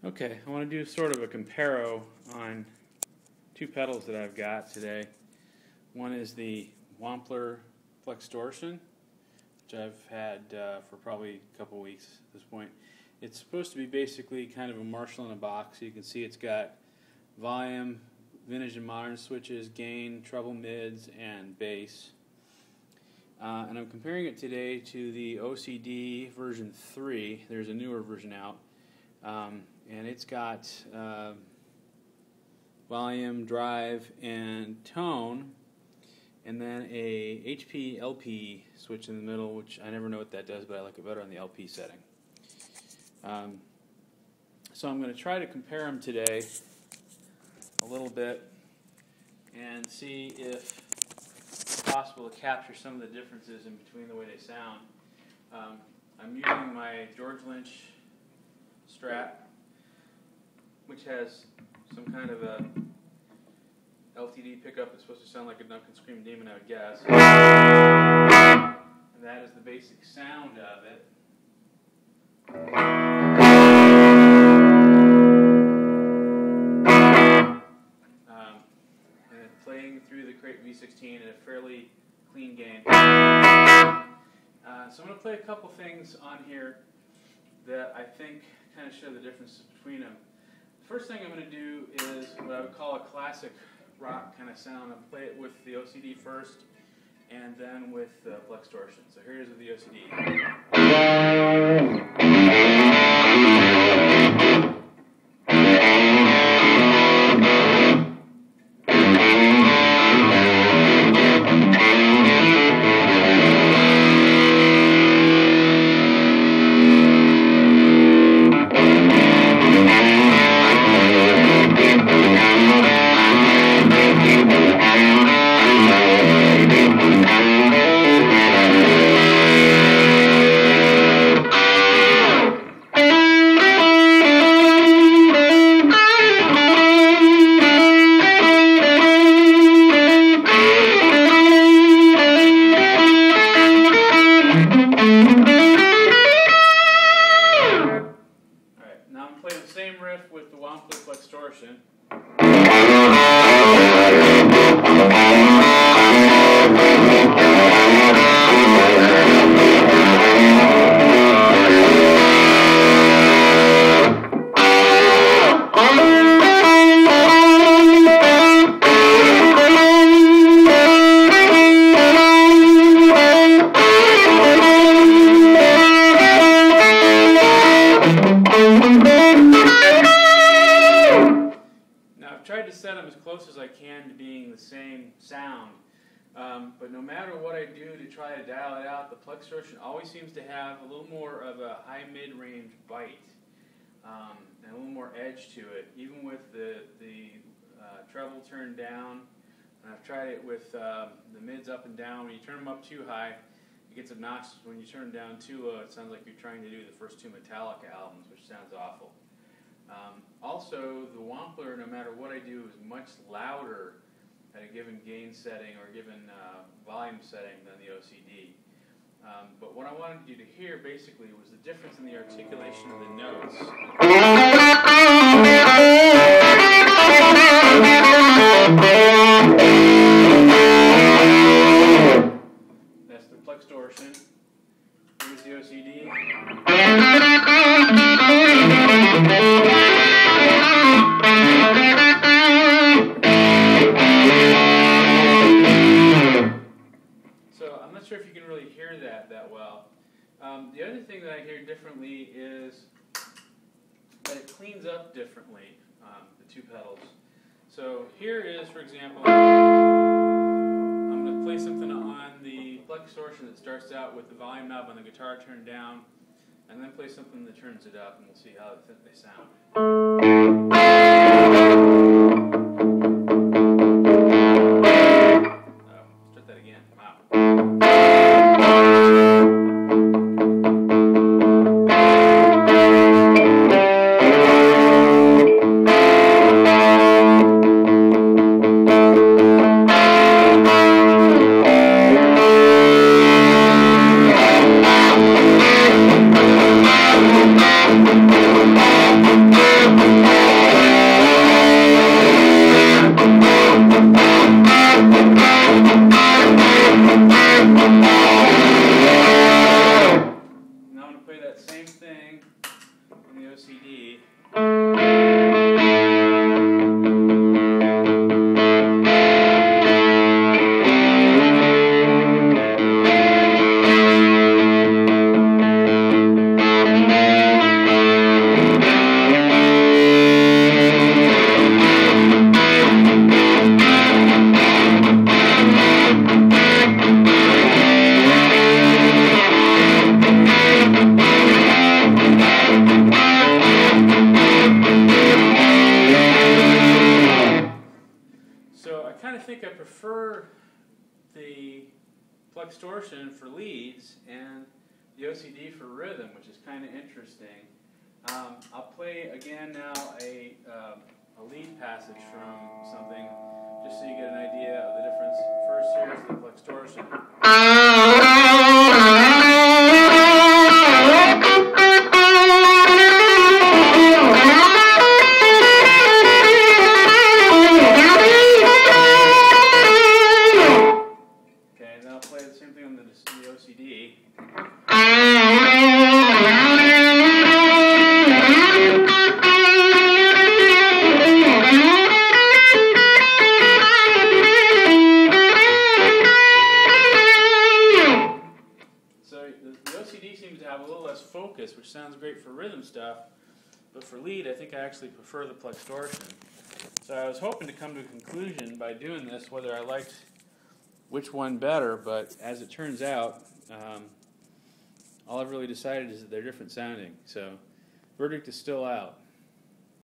Okay, I want to do sort of a comparo on two pedals that I've got today. One is the Wampler Plextortion, which I've had for probably a couple weeks at this point. It's supposed to be basically kind of a Marshall in a box. You can see it's got volume, vintage and modern switches, gain, treble mids, and bass. And I'm comparing it today to the OCD version 3. There's a newer version out. And it's got volume, drive, and tone, and then a HP LP switch in the middle, which I never know what that does, but I like it better on the LP setting. So I'm going to try to compare them today a little bit and see if it's possible to capture some of the differences in between the way they sound. I'm using my George Lynch Strat, which has some kind of a LTD pickup. It's supposed to sound like a Duncan Scream Demon, I would guess. And that is the basic sound of it. And playing through the Crate V16 at a fairly clean gain. So I'm going to play a couple things on here that I think kind of show the differences between them. The first thing I'm going to do is what I would call a classic rock kind of sound. I'll play it with the OCD first and then with Plextortion. So here's with the OCD. With the Wampler Plextortion. Tried to set them as close as I can to being the same sound, but no matter what I do to try to dial it out, the Plextortion always seems to have a little more of a high mid-range bite and a little more edge to it, even with the treble turned down. And I've tried it with the mids up and down. When you turn them up too high, it gets obnoxious. When you turn them down too low, it sounds like you're trying to do the first two Metallica albums, which sounds awful. Also, the Wampler, no matter what I do, is much louder at a given gain setting or given volume setting than the OCD. But what I wanted you to hear basically was the difference in the articulation of the notes. That's the Plextortion. Here's the OCD. Sure if you can really hear that well. The other thing that I hear differently is that it cleans up differently, the two pedals. So here is, for example, I'm going to play something on the Plextortion that starts out with the volume knob on the guitar turned down, and then play something that turns it up, and we'll see how they sound. Start that again. Wow. that same thing in the OCD. I think I prefer the Plextortion for leads and the OCD for rhythm, which is kind of interesting. I'll play again now a lead passage from something, just so you get an idea of the difference. First, here's the Plextortion. The OCD. So the OCD seems to have a little less focus, which sounds great for rhythm stuff, but for lead I think I actually prefer the Plextortion. So I was hoping to come to a conclusion by doing this whether I liked which one better, but as it turns out, all I've really decided is that they're different sounding. So, verdict is still out.